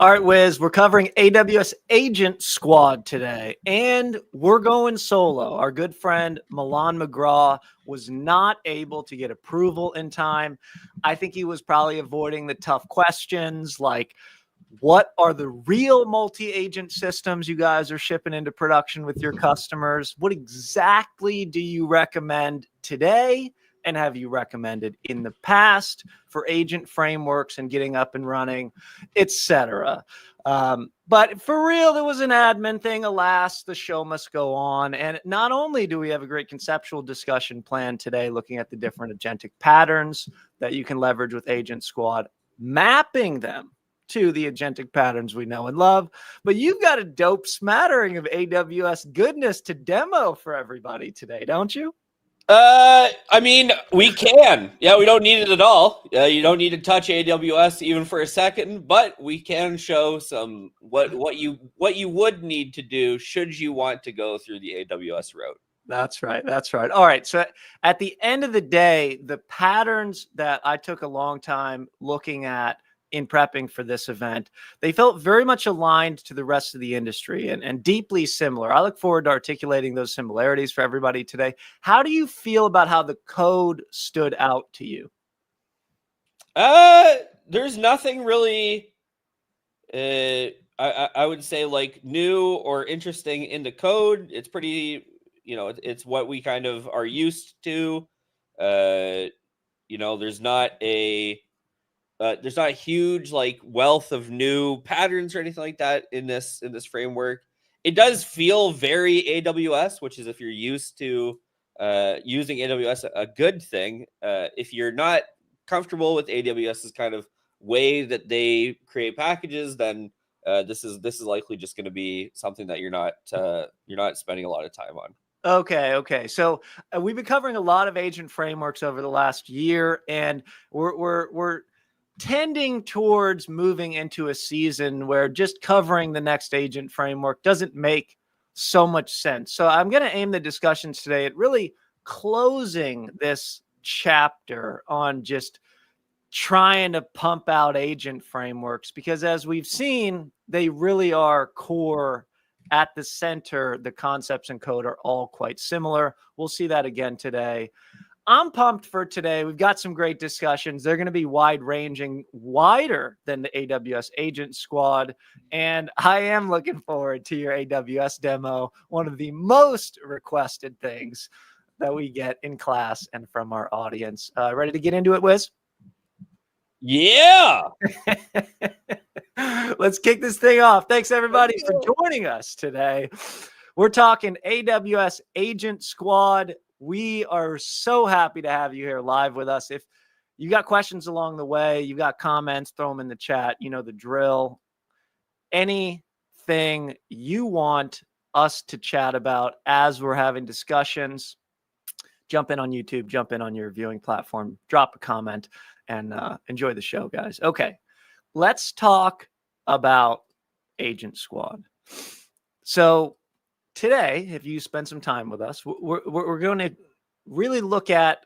All right, Wiz, we're covering AWS Agent Squad today, and we're going solo. Our good friend Milan McGraw was not able to get approval in time. I think he was probably avoiding the tough questions like, what are the real multi-agent systems you guys are shipping into production with your customers? What exactly do you recommend today? And have you recommended in the past for agent frameworks and getting up and running, etc. But for real, there was an admin thing. Alas, the show must go on. And not only do we have a great conceptual discussion plan today, looking at the different agentic patterns that you can leverage with Agent Squad, mapping them to the agentic patterns we know and love, but you've got a dope smattering of AWS goodness to demo for everybody today, don't you? I mean, we can. Yeah, we don't need it at all. You don't need to touch AWS even for a second, but we can show some what you would need to do should you want to go through the AWS route. That's right. That's right. All right. So at the end of the day, the patterns that I took a long time looking at in prepping for this event, they felt very much aligned to the rest of the industry and deeply similar. I look forward to articulating those similarities for everybody today. How do you feel about how the code stood out to you? There's nothing really, I would say, like, new or interesting in the code. It's pretty, it's what we kind of are used to. There's not a huge like wealth of new patterns or anything like that in this framework. It does feel very AWS, which is, if you're used to using AWS, a good thing. If you're not comfortable with AWS's kind of way that they create packages, then this is likely just going to be something that you're not spending a lot of time on. Okay. So we've been covering a lot of agent frameworks over the last year, and we're tending towards moving into a season where just covering the next agent framework doesn't make so much sense. So I'm going to aim the discussions today at really closing this chapter on just trying to pump out agent frameworks, because as we've seen, they really are core at the center. The concepts and code are all quite similar. We'll see that again today. I'm pumped for today. We've got some great discussions. They're going to be wide-ranging, wider than the AWS Agent Squad. And I am looking forward to your AWS demo, one of the most requested things that we get in class and from our audience. Ready to get into it, Wiz? Yeah. Let's kick this thing off. Thanks, everybody, for joining us today. We're talking AWS Agent Squad. We are so happy to have you here live with us. If you got questions along the way, you got comments, throw them in the chat. You know the drill. Anything you want us to chat about as we're having discussions, jump in on YouTube, jump in on your viewing platform, drop a comment, and enjoy the show, guys. Okay, let's talk about Agent Squad. So today, if you spend some time with us, we're going to really look at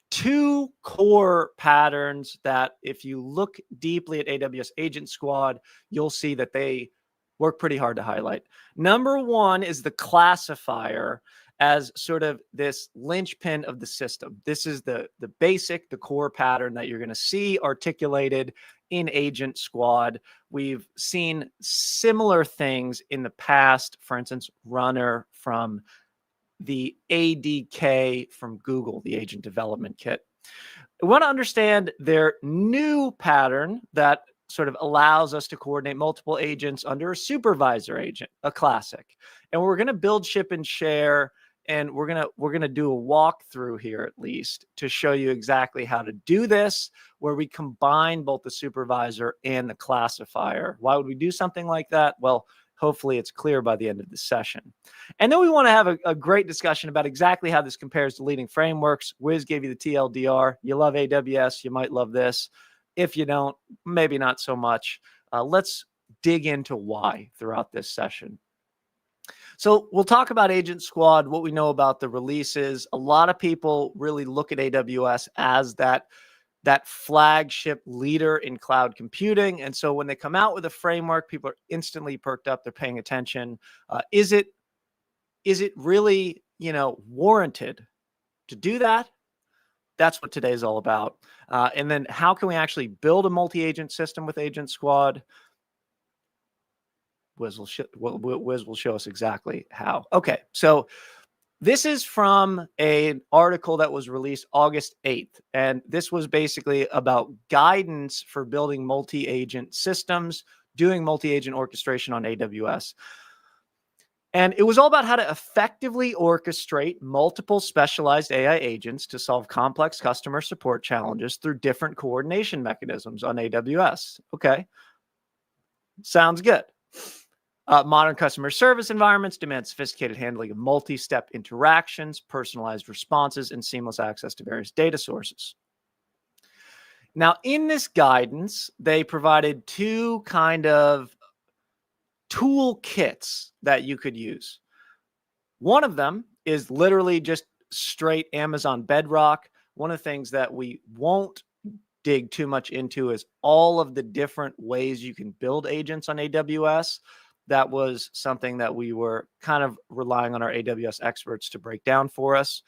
two core patterns that, if you look deeply at AWS Agent Squad, you'll see that they work pretty hard to highlight. Number one is the classifier as sort of this linchpin of the system. This is the basic, the core pattern that you're going to see articulated in Agent Squad. We've seen similar things in the past. For instance, Runner from the ADK from Google, the Agent Development Kit. We want to understand their new pattern that sort of allows us to coordinate multiple agents under a supervisor agent, a classic. And we're going to build, ship, and share. And we're gonna do a walkthrough here, at least, to show you exactly how to do this, where we combine both the supervisor and the classifier. Why would we do something like that? Well, hopefully it's clear by the end of the session. And then we want to have a great discussion about exactly how this compares to leading frameworks. Wiz gave you the TLDR. You love AWS, you might love this. If you don't, maybe not so much. Let's dig into why throughout this session. So we'll talk about Agent Squad, what we know about the releases. A lot of people really look at AWS as that that flagship leader in cloud computing. And so when they come out with a framework, people are instantly perked up. They're paying attention. Is it really, warranted to do that? That's what today is all about. And then how can we actually build a multi-agent system with Agent Squad? Wiz will show us exactly how. Okay, so this is from an article that was released August 8th. And this was basically about guidance for building multi-agent systems, doing multi-agent orchestration on AWS. And it was all about how to effectively orchestrate multiple specialized AI agents to solve complex customer support challenges through different coordination mechanisms on AWS. Okay, sounds good. Modern customer service environments demand sophisticated handling of multi-step interactions, personalized responses, and seamless access to various data sources. Now, in this guidance, they provided two kind of toolkits that you could use. One of them is literally just straight Amazon Bedrock. One of the things that we won't dig too much into is all of the different ways you can build agents on AWS. That was something that we were kind of relying on our AWS experts to break down for us.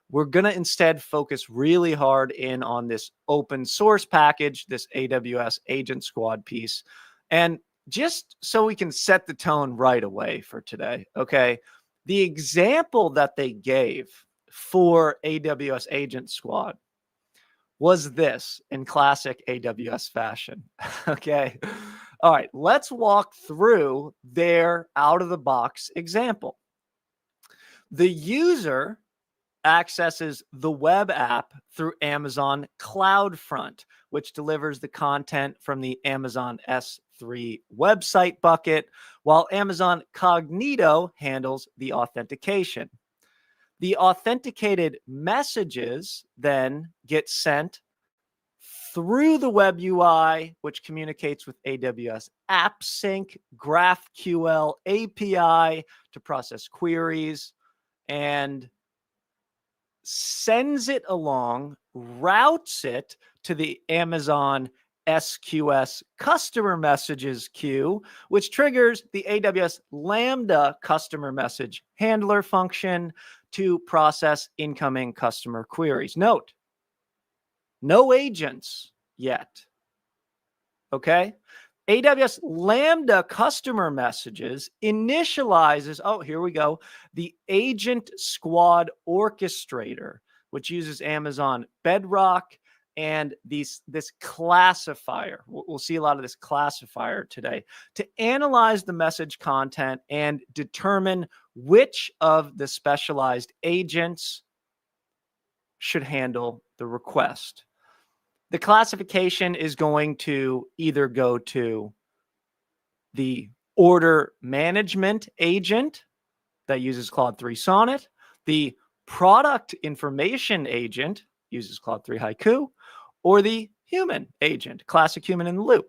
We're going to instead focus really hard in on this open source package, this AWS Agent Squad piece. And just so we can set the tone right away for today, okay? The example that they gave for AWS Agent Squad was this in classic AWS fashion, okay? All right, let's walk through their out-of-the-box example. The user accesses the web app through Amazon CloudFront, which delivers the content from the Amazon S3 website bucket, while Amazon Cognito handles the authentication. The authenticated messages then get sent through the web UI, which communicates with AWS AppSync, GraphQL API to process queries, and sends it along, routes it to the Amazon SQS customer messages queue, which triggers the AWS Lambda customer message handler function to process incoming customer queries. Note, no agents yet. Okay. AWS Lambda customer messages initializes, oh, here we go, the Agent Squad orchestrator, which uses Amazon Bedrock and this classifier. We'll see a lot of this classifier today to analyze the message content and determine which of the specialized agents should handle the request. The classification is going to either go to the order management agent that uses Claude 3 Sonnet, the product information agent uses Claude 3 Haiku, or the human agent, classic human in the loop.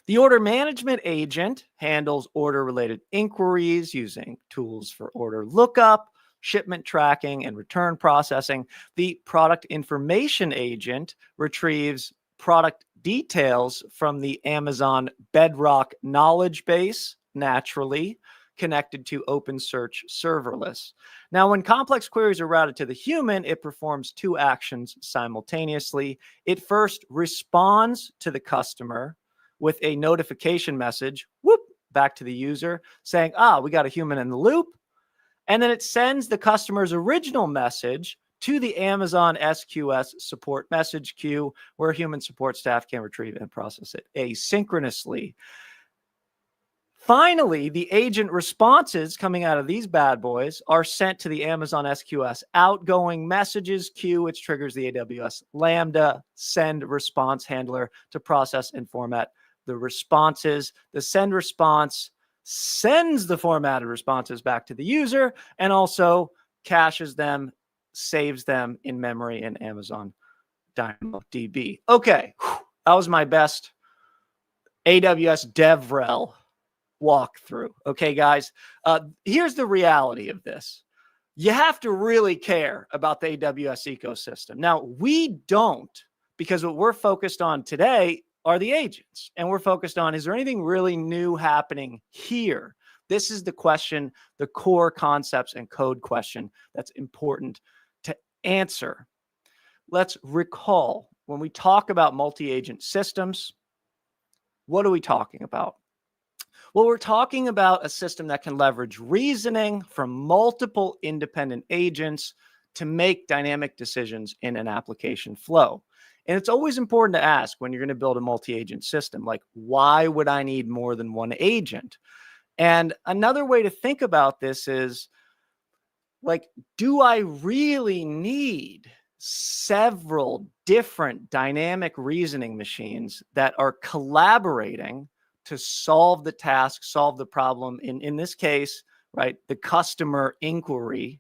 The order management agent handles order-related inquiries using tools for order lookup, shipment tracking, and return processing. The product information agent retrieves product details from the Amazon Bedrock knowledge base, naturally connected to OpenSearch serverless. Now, when complex queries are routed to the human, it performs two actions simultaneously. It first responds to the customer with a notification message, whoop, back to the user saying, we got a human in the loop. And then it sends the customer's original message to the Amazon SQS support message queue, where human support staff can retrieve and process it asynchronously. Finally, the agent responses coming out of these bad boys are sent to the Amazon SQS outgoing messages queue, which triggers the AWS Lambda send response handler to process and format the responses. The send response sends the formatted responses back to the user and also caches them, saves them in memory in Amazon DynamoDB. Okay, that was my best AWS DevRel walkthrough. Okay, guys, here's the reality of this. You have to really care about the AWS ecosystem. Now, we don't because what we're focused on today are the agents. And we're focused on, is there anything really new happening here? This is the question, the core concepts and code question that's important to answer. Let's recall, when we talk about multi-agent systems, what are we talking about? Well, we're talking about a system that can leverage reasoning from multiple independent agents to make dynamic decisions in an application flow. And it's always important to ask when you're going to build a multi-agent system, like, why would I need more than one agent? And another way to think about this is, like, do I really need several different dynamic reasoning machines that are collaborating to solve the task, solve the problem, in this case, right, the customer inquiry,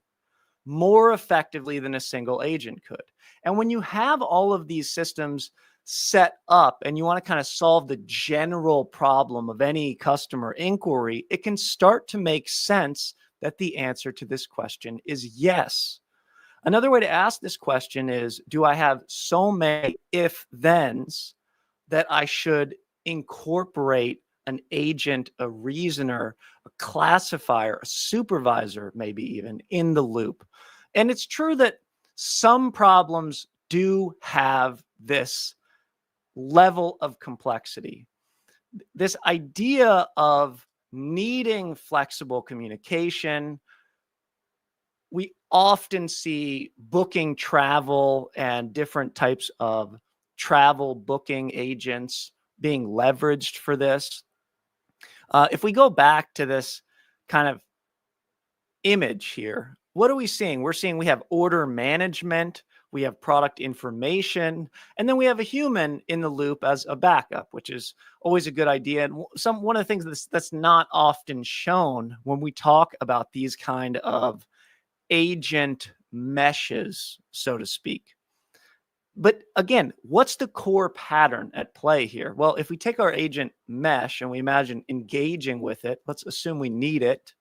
more effectively than a single agent could? And when you have all of these systems set up and you want to kind of solve the general problem of any customer inquiry, it can start to make sense that the answer to this question is yes. Another way to ask this question is, do I have so many if-thens that I should incorporate an agent, a reasoner, a classifier, a supervisor, maybe even in the loop? And it's true that some problems do have this level of complexity. This idea of needing flexible communication, we often see booking travel and different types of travel booking agents being leveraged for this. If we go back to this kind of image here, what are we seeing? We're seeing we have order management, we have product information, and then we have a human in the loop as a backup, which is always a good idea. And one of the things that's not often shown when we talk about these kind of agent meshes, so to speak. But again, what's the core pattern at play here? Well, if we take our agent mesh and we imagine engaging with it, let's assume we need it,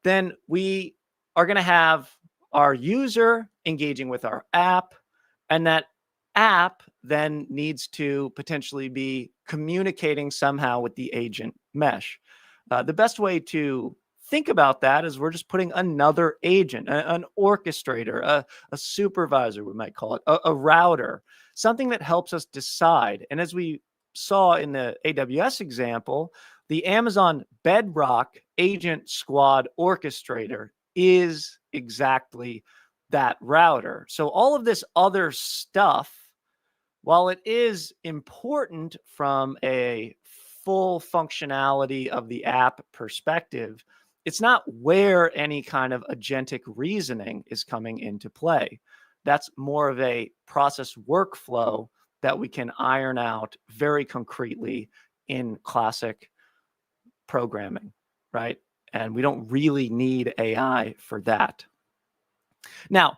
then we are going to have our user engaging with our app, and that app then needs to potentially be communicating somehow with the agent mesh. The best way to think about that is we're just putting another agent, an orchestrator, a supervisor, we might call it, a router, something that helps us decide. And as we saw in the AWS example, the Amazon Bedrock Agent Squad orchestrator is exactly that router. So all of this other stuff, while it is important from a full functionality of the app perspective, it's not where any kind of agentic reasoning is coming into play. That's more of a process workflow that we can iron out very concretely in classic programming, right? And we don't really need AI for that. Now,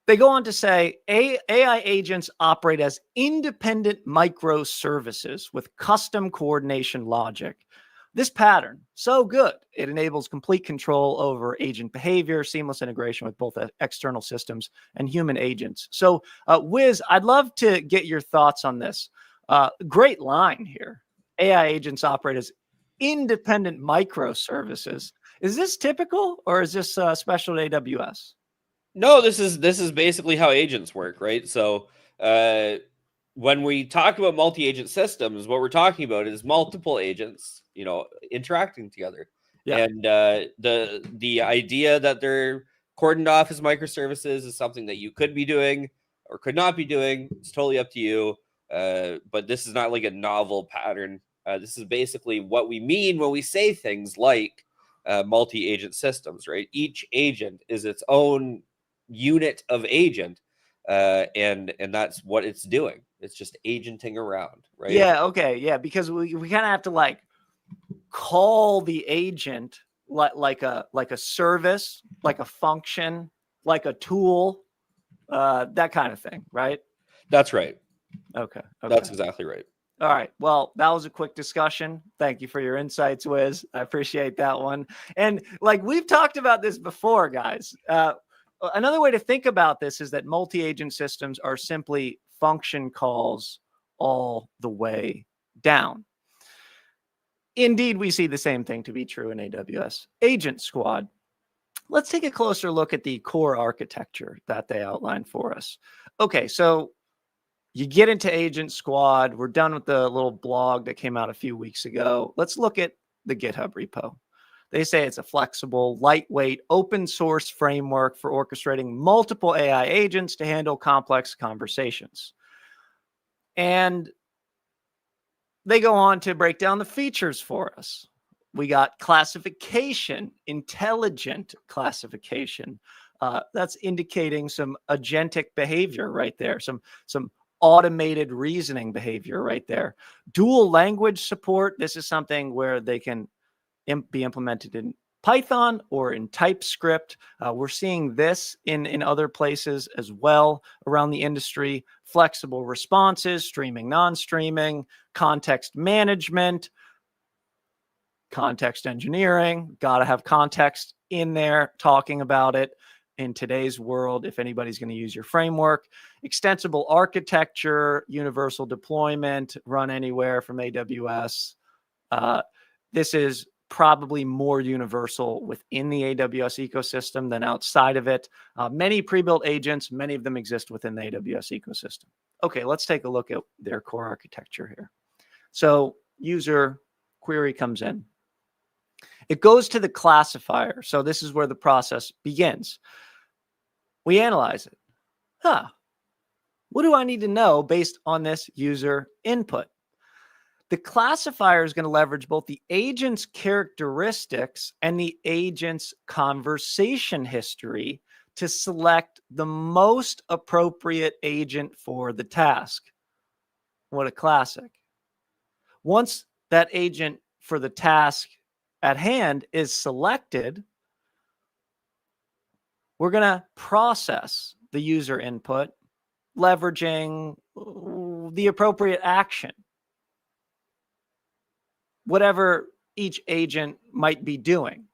they go on to say AI agents operate as independent microservices with custom coordination logic. This pattern, so good. It enables complete control over agent behavior, seamless integration with both external systems and human agents. So, Wiz, I'd love to get your thoughts on this. Great line here. AI agents operate as independent microservices. Is this typical, or is this special to AWS? No, this is basically how agents work, right? So when we talk about multi-agent systems, what we're talking about is multiple agents, interacting together. Yeah. And the idea that they're cordoned off as microservices is something that you could be doing or could not be doing. It's totally up to you. But this is not like a novel pattern. This is basically what we mean when we say things like multi-agent systems, right? Each agent is its own unit of agent, and that's what it's doing. It's just agenting around, right? Yeah. Okay. Yeah. Because we kind of have to like call the agent like a service, like a function, like a tool, that kind of thing, right? That's right. Okay. That's exactly right. All right. Well, that was a quick discussion. Thank you for your insights, Wiz. I appreciate that one. And like we've talked about this before, guys. Another way to think about this is that multi-agent systems are simply function calls all the way down. Indeed, we see the same thing to be true in AWS Agent Squad. Let's take a closer look at the core architecture that they outlined for us. Okay, so you get into Agent Squad. We're done with the little blog that came out a few weeks ago. Let's look at the GitHub repo. They say it's a flexible, lightweight, open source framework for orchestrating multiple AI agents to handle complex conversations. And they go on to break down the features for us. We got classification, intelligent classification. That's indicating some agentic behavior right there, some automated reasoning behavior right there. Dual language support. This is something where they can be implemented in Python or in TypeScript. We're seeing this in other places as well around the industry. Flexible responses, streaming, non-streaming, context management, context engineering. Got to have context in there talking about it in today's world if anybody's going to use your framework. Extensible architecture, universal deployment, run anywhere from AWS. This is probably more universal within the AWS ecosystem than outside of it. Many pre-built agents, many of them exist within the AWS ecosystem. Okay, let's take a look at their core architecture here. So user query comes in. It goes to the classifier. So this is where the process begins. We analyze it. What do I need to know based on this user input? The classifier is going to leverage both the agent's characteristics and the agent's conversation history to select the most appropriate agent for the task. What a classic. Once that agent for the task at hand is selected, we're going to process the user input, leveraging the appropriate action, whatever each agent might be doing.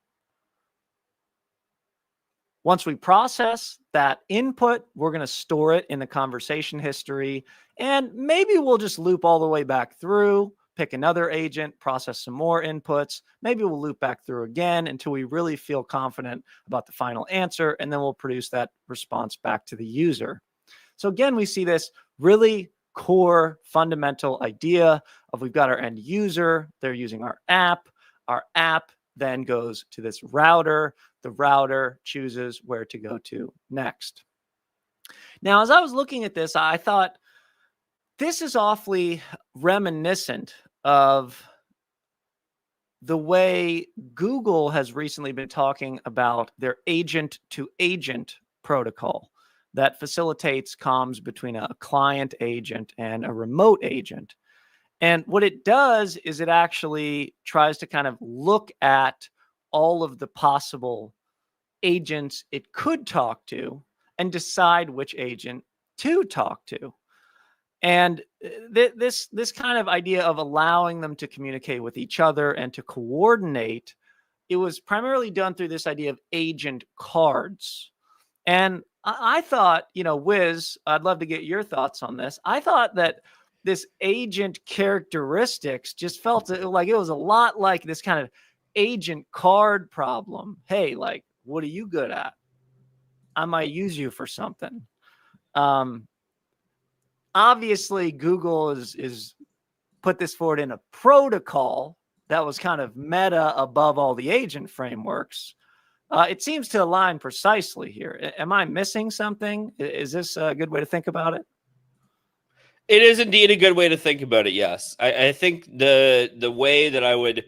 Once we process that input, we're going to store it in the conversation history, and maybe we'll just loop all the way back through, pick another agent, process some more inputs. Maybe we'll loop back through again until we really feel confident about the final answer, and then we'll produce that response back to the user. So again, we see this really core fundamental idea of we've got our end user, they're using our app then goes to this router, the router chooses where to go to next. Now, as I was looking at this, I thought this is awfully reminiscent of the way Google has recently been talking about their agent-to-agent protocol that facilitates comms between a client agent and a remote agent. And what it does is it actually tries to kind of look at all of the possible agents it could talk to and decide which agent to talk to. And this kind of idea of allowing them to communicate with each other and to coordinate, it was primarily done through this idea of agent cards. And I thought, Wiz, I'd love to get your thoughts on this. I thought that this agent characteristics just felt like it was a lot like this kind of agent card problem. Hey, like, what are you good at? I might use you for something. Obviously, Google is put this forward in a protocol that was kind of meta above all the agent frameworks. It seems to align precisely here. Am I missing something? Is this a good way to think about it? It is indeed a good way to think about it, yes. I think the way that I would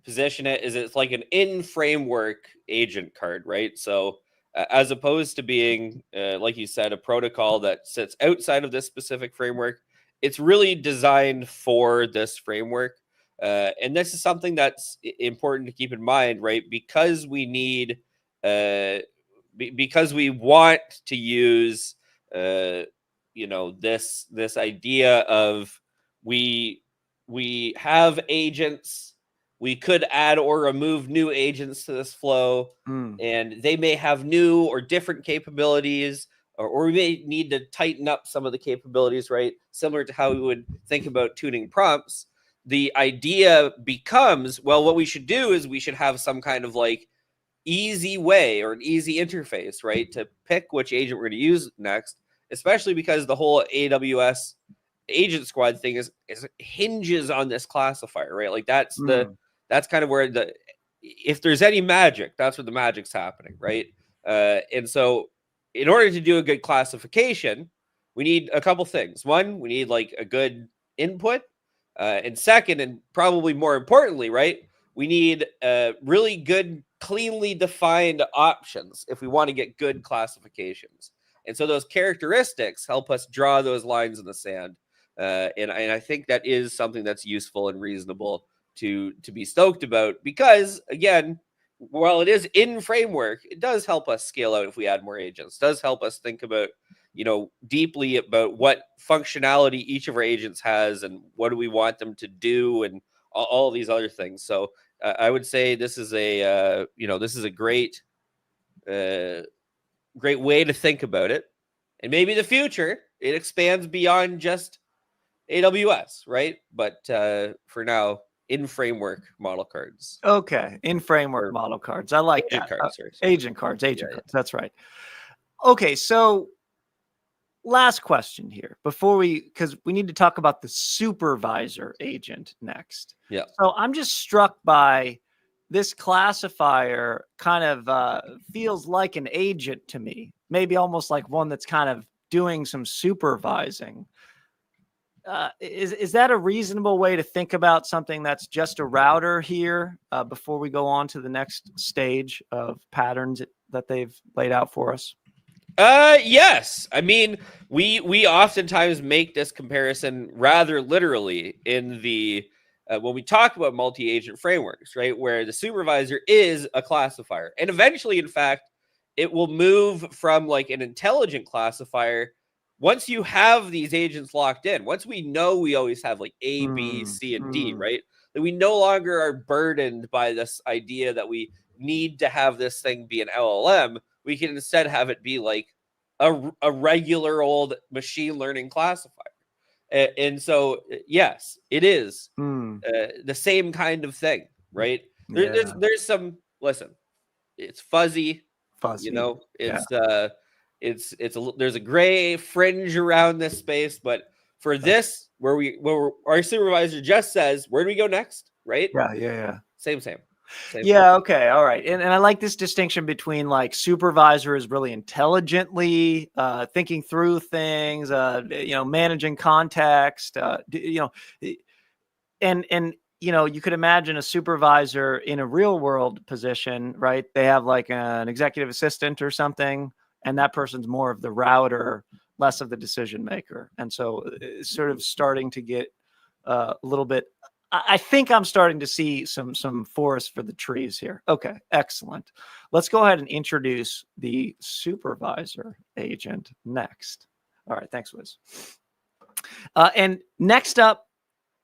position it is it's like an in-framework agent card, right? So as opposed to being, like you said, a protocol that sits outside of this specific framework, it's really designed for this framework. And this is something that's important to keep in mind, right? Because we need, because we want to use, this idea of we have agents, we could add or remove new agents to this flow, and they may have new or different capabilities or we may need to tighten up some of the capabilities, right? Similar to how we would think about tuning prompts. The idea becomes, well, what we should do is we should have some kind of like easy way or an easy interface, right, to pick which agent we're going to use next, especially because the whole AWS Agent Squad thing is hinges on this classifier, right? Like that's kind of where if there's any magic, that's where the magic's happening, right? And so in order to do a good classification, we need a couple things. One, we need like a good input. And second, and probably more importantly, right, we need really good, cleanly defined options if we want to get good classifications. And so those characteristics help us draw those lines in the sand. And I think that is something that's useful and reasonable to be stoked about, because again, while it is in framework, it does help us scale out if we add more agents. It does help us think about, deeply about what functionality each of our agents has and what do we want them to do and all these other things. So I would say this is a great way to think about it. And maybe in the future it expands beyond just AWS, right? But for now, in framework model cards. Okay, in framework model cards. I like agent that. Cards, sorry. Agent cards. That's right. Okay, so last question here because we need to talk about the supervisor agent next. Yeah. So I'm just struck by this classifier kind of feels like an agent to me, maybe almost like one that's kind of doing some supervising. Is that a reasonable way to think about something that's just a router here before we go on to the next stage of patterns that they've laid out for us? Yes. I mean, we oftentimes make this comparison rather literally in the when we talk about multi-agent frameworks, right? Where the supervisor is a classifier. And eventually, in fact, it will move from like an intelligent classifier. Once you have these agents locked in, once we know we always have like A, B, C, and D, right? That we no longer are burdened by this idea that we need to have this thing be an LLM. We can instead have it be like a regular old machine learning classifier. And so, yes, it is the same kind of thing, right? There's some, listen, it's fuzzy. There's a gray fringe around this space, but for this, where our supervisor just says, where do we go next? Right? Yeah. Same. Okay. All right. And I like this distinction between like supervisor is really intelligently thinking through things, managing context, and you could imagine a supervisor in a real world position, right? They have like an executive assistant or something, and that person's more of the router, less of the decision maker. And so it's sort of starting to get a little bit, I think I'm starting to see some forest for the trees here. Okay, excellent. Let's go ahead and introduce the supervisor agent next. All right, thanks, Wiz. And next up,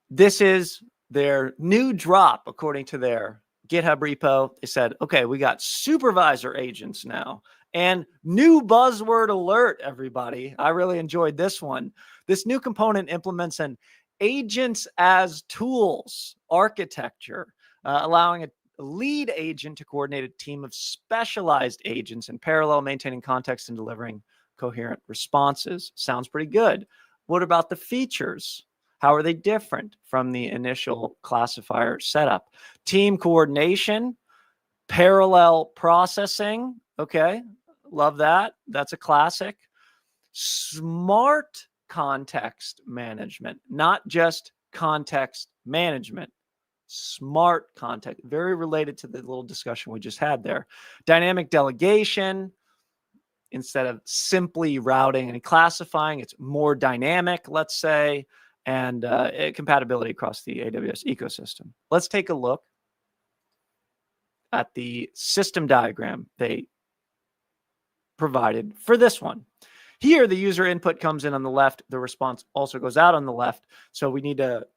this is their new drop, according to their GitHub repo. They said, okay, we got supervisor agents now. And new buzzword alert, everybody. I really enjoyed this one. This new component implements an agents as tools architecture, allowing a lead agent to coordinate a team of specialized agents in parallel, maintaining context and delivering coherent responses. Sounds pretty good. What about the features? How are they different from the initial classifier setup? Team coordination, parallel processing. Okay, love that. That's a classic. Smart context management, not just context management. Smart context, very related to the little discussion we just had there. Dynamic delegation, instead of simply routing and classifying, it's more dynamic, let's say, and compatibility across the AWS ecosystem. Let's take a look at the system diagram they provided for this one. Here, the user input comes in on the left. The response also goes out on the left. So we need to,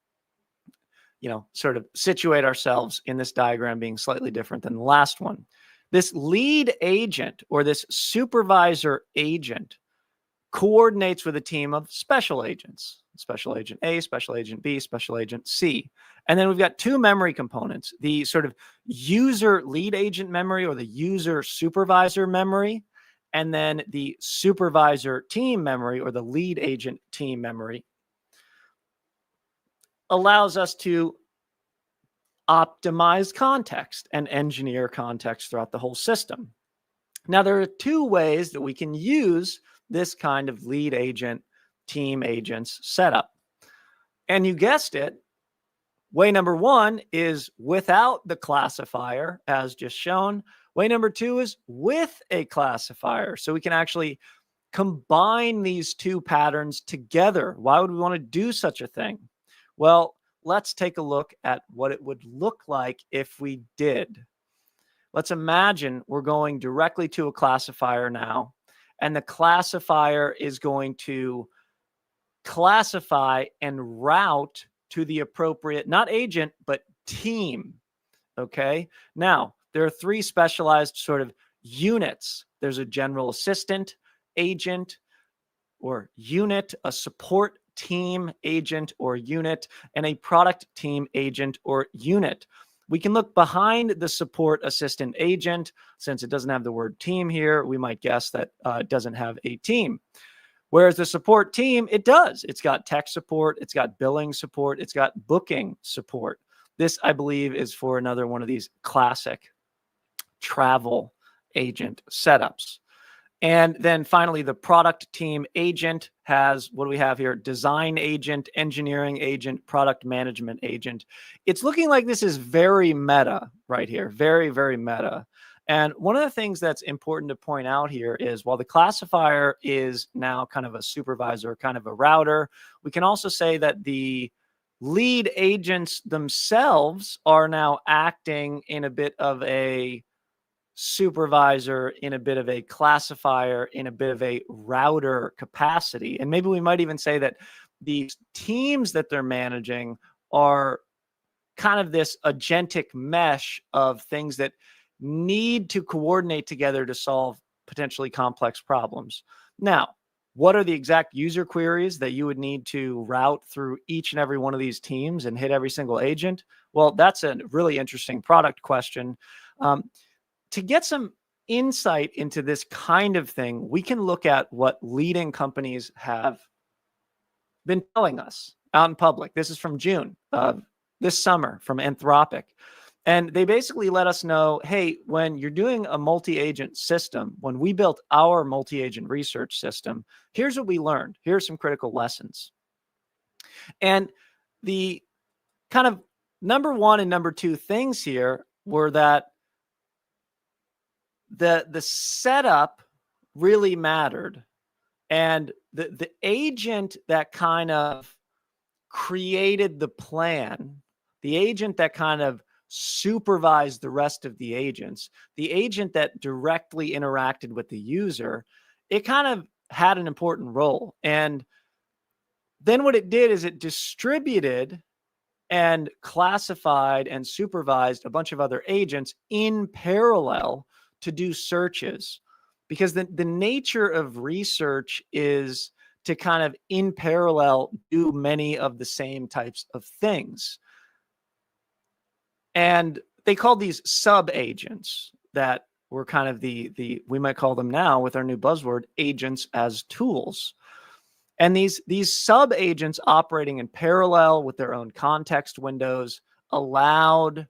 sort of situate ourselves in this diagram being slightly different than the last one. This lead agent or this supervisor agent coordinates with a team of special agents, special agent A, special agent B, special agent C. And then we've got two memory components, the sort of user lead agent memory or the user supervisor memory, and then the supervisor team memory or the lead agent team memory. Allows us to optimize context and engineer context throughout the whole system. Now, there are two ways that we can use this kind of lead agent team agents setup. And you guessed it, way number one is without the classifier, as just shown. Way number two is with a classifier. So we can actually combine these two patterns together. Why would we want to do such a thing? Well, let's take a look at what it would look like if we did. Let's imagine we're going directly to a classifier now, and the classifier is going to classify and route to the appropriate, not agent, but team. Okay. Now, there are three specialized sort of units. There's a general assistant agent or unit, a support team agent or unit, and a product team agent or unit. We can look behind the support assistant agent. Since it doesn't have the word team here, we might guess that it doesn't have a team. Whereas the support team, it does. It's got tech support, it's got billing support, it's got booking support. This, I believe, is for another one of these classic travel agent setups. And then finally, the product team agent has, what do we have here? Design agent, engineering agent, product management agent. It's looking like this is very meta right here. Very, very meta. And one of the things that's important to point out here is while the classifier is now kind of a supervisor, kind of a router, we can also say that the lead agents themselves are now acting in a bit of a supervisor, in a bit of a classifier, in a bit of a router capacity. And maybe we might even say that these teams that they're managing are kind of this agentic mesh of things that need to coordinate together to solve potentially complex problems. Now, what are the exact user queries that you would need to route through each and every one of these teams and hit every single agent? Well, that's a really interesting product question. To get some insight into this kind of thing, we can look at what leading companies have been telling us out in public. This is from June of this summer from Anthropic. And they basically let us know, hey, when you're doing a multi-agent system, when we built our multi-agent research system, here's what we learned. Here are some critical lessons. And the kind of number one and number two things here were that the setup really mattered. And the agent that kind of created the plan, the agent that kind of supervised the rest of the agents, the agent that directly interacted with the user, it kind of had an important role. And then what it did is it distributed and classified and supervised a bunch of other agents in parallel to do searches, because the nature of research is to kind of in parallel do many of the same types of things. And they called these sub agents that were kind of the we might call them now with our new buzzword, agents as tools. And these sub agents operating in parallel with their own context windows allowed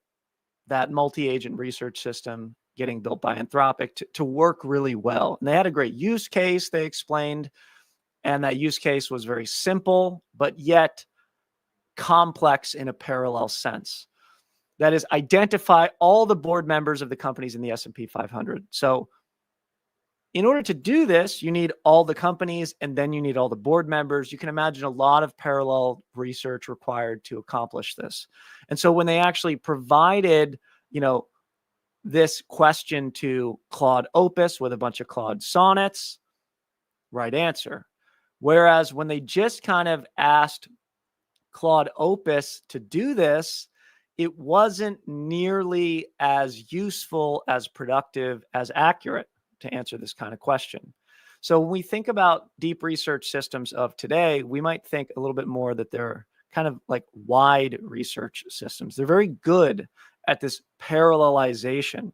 that multi-agent research system getting built by Anthropic to work really well. And they had a great use case, they explained, and that use case was very simple, but yet complex in a parallel sense. That is, identify all the board members of the companies in the S&P 500. So in order to do this, you need all the companies, and then you need all the board members. You can imagine a lot of parallel research required to accomplish this. And so when they actually provided, this question to Claude Opus with a bunch of Claude sonnets, right answer. Whereas when they just kind of asked Claude Opus to do this, it wasn't nearly as useful, as productive, as accurate to answer this kind of question. So when we think about deep research systems of today, we might think a little bit more that they're kind of like wide research systems. They're very good at this parallelization.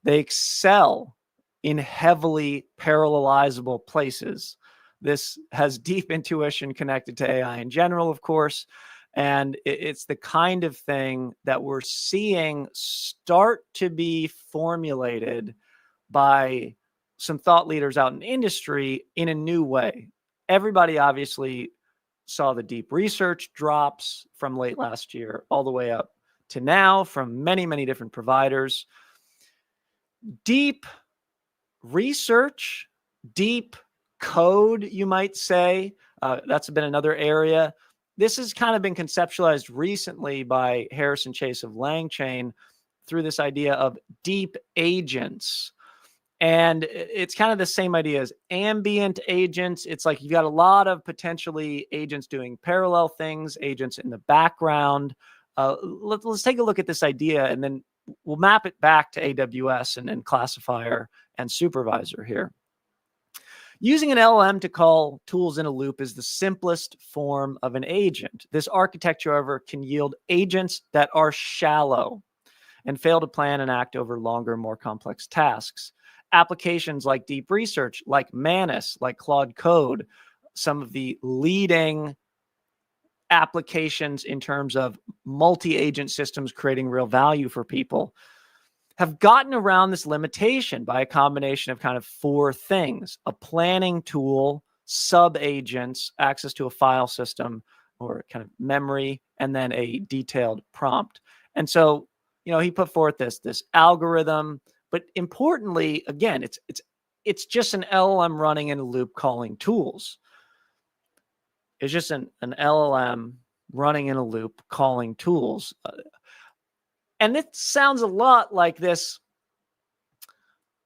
They excel in heavily parallelizable places. This has deep intuition connected to AI in general, of course. And it's the kind of thing that we're seeing start to be formulated by some thought leaders out in industry in a new way. Everybody obviously saw the deep research drops from late last year all the way up to now from many, many different providers. Deep research, deep code, you might say, that's been another area. This has kind of been conceptualized recently by Harrison Chase of LangChain through this idea of deep agents. And it's kind of the same idea as ambient agents. It's like you've got a lot of potentially agents doing parallel things, agents in the background. Let's take a look at this idea, and then we'll map it back to AWS and then Classifier and Supervisor here. Using an LLM to call tools in a loop is the simplest form of an agent. This architecture, however, can yield agents that are shallow and fail to plan and act over longer, more complex tasks. Applications like deep research, like Manus, like Claude Code, some of the leading applications in terms of multi-agent systems creating real value for people, have gotten around this limitation by a combination of kind of four things: a planning tool, sub-agents, access to a file system or kind of memory, and then a detailed prompt. And so, he put forth this algorithm. But importantly, again, it's just an LLM running in a loop calling tools. It's just an LLM running in a loop calling tools. And it sounds a lot like this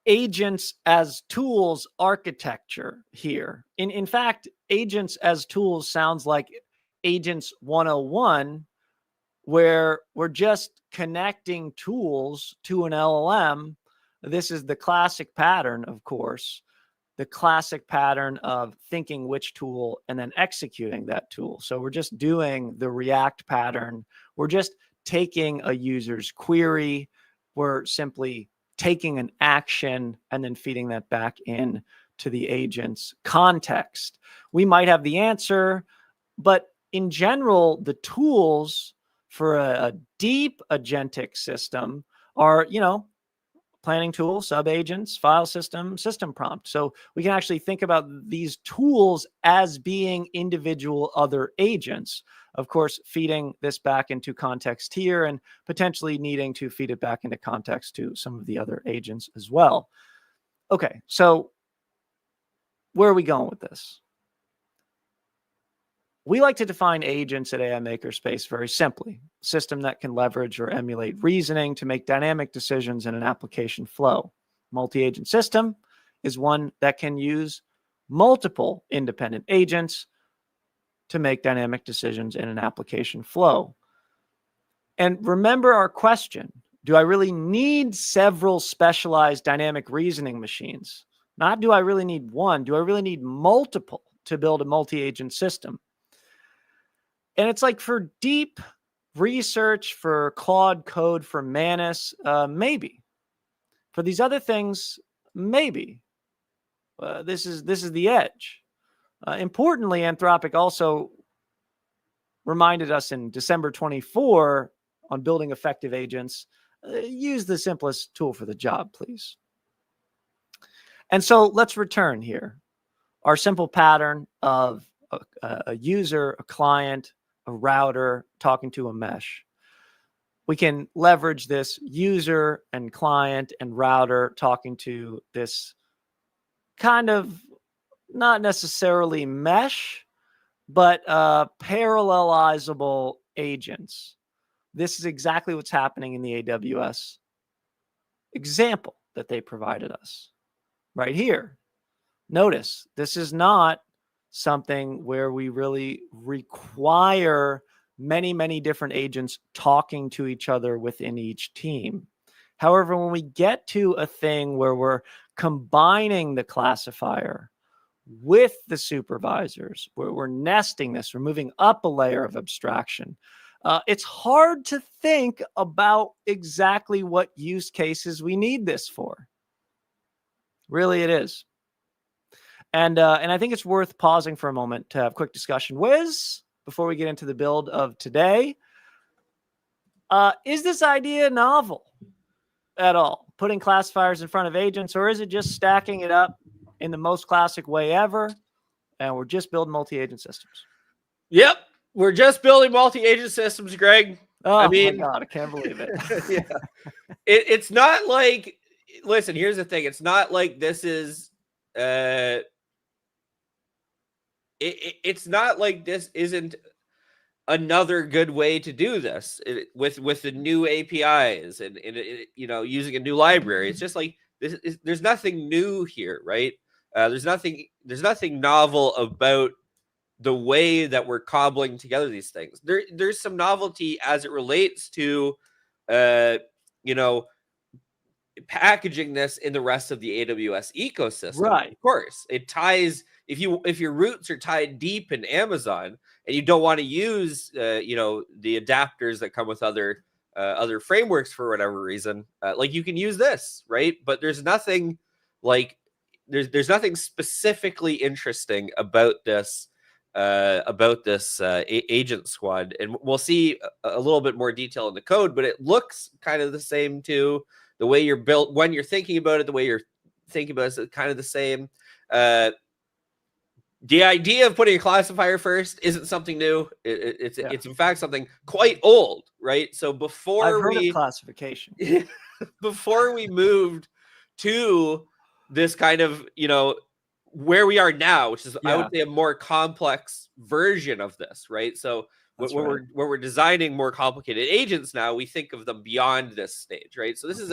agents as tools architecture here. In fact, agents as tools sounds like Agents 101, where we're just connecting tools to an LLM. This is the classic pattern, of course, the classic pattern of thinking which tool and then executing that tool. So we're just doing the React pattern. We're just taking a user's query. We're simply taking an action and then feeding that back in to the agent's context. We might have the answer, but in general, the tools for a deep agentic system are, planning tool, sub-agents, file system, system prompt. So we can actually think about these tools as being individual other agents, of course, feeding this back into context here and potentially needing to feed it back into context to some of the other agents as well. Okay, so where are we going with this? We like to define agents at AI Makerspace very simply: a system that can leverage or emulate reasoning to make dynamic decisions in an application flow. Multi-agent system is one that can use multiple independent agents to make dynamic decisions in an application flow. And remember our question: do I really need several specialized dynamic reasoning machines? Not do I really need one, do I really need multiple to build a multi-agent system? And it's like for deep research, for Claude Code, for Manus, maybe. For these other things, maybe. This is the edge. Importantly, Anthropic also reminded us in December 24 on building effective agents, use the simplest tool for the job, please. And so let's return here. Our simple pattern of a user, a client, a router talking to a mesh. We can leverage this user and client and router talking to this kind of not necessarily mesh, but parallelizable agents. This is exactly what's happening in the AWS example that they provided us right here. Notice this is not something where we really require many, many different agents talking to each other within each team. However, when we get to a thing where we're combining the classifier with the supervisors. We're nesting this. We're moving up a layer of abstraction. It's hard to think about exactly what use cases we need this for. Really, it is. And I think it's worth pausing for a moment to have a quick discussion. Wiz, before we get into the build of today, is this idea novel at all? Putting classifiers in front of agents, or is it just stacking it up in the most classic way ever, and we're just building multi-agent systems? Yep, we're just building multi-agent systems, Greg. Oh, I mean, my God, I can't believe it. Yeah, it's not like. Listen, here's the thing. It's not like this is. It's not like this isn't another good way to do this with the new APIs and using a new library. It's just like there's nothing new here, right? There's nothing novel about the way that we're cobbling together these things. There's some novelty as it relates to packaging this in the rest of the AWS ecosystem. Right. Of course, it ties. If your roots are tied deep in Amazon and you don't want to use the adapters that come with other frameworks for whatever reason, like you can use this, right? But there's nothing like there's nothing specifically interesting about this agent squad, and we'll see a little bit more detail in the code, but it looks kind of the same too. The way you're built, when you're thinking about it, the way you're thinking about it is kind of the same. The idea of putting a classifier first isn't something new. It's in fact something quite old, right? So before I've heard of classification, before we moved to this kind of where we are now, which is I would say a more complex version of this, right? So when we're designing more complicated agents now, we think of them beyond this stage, right? So this is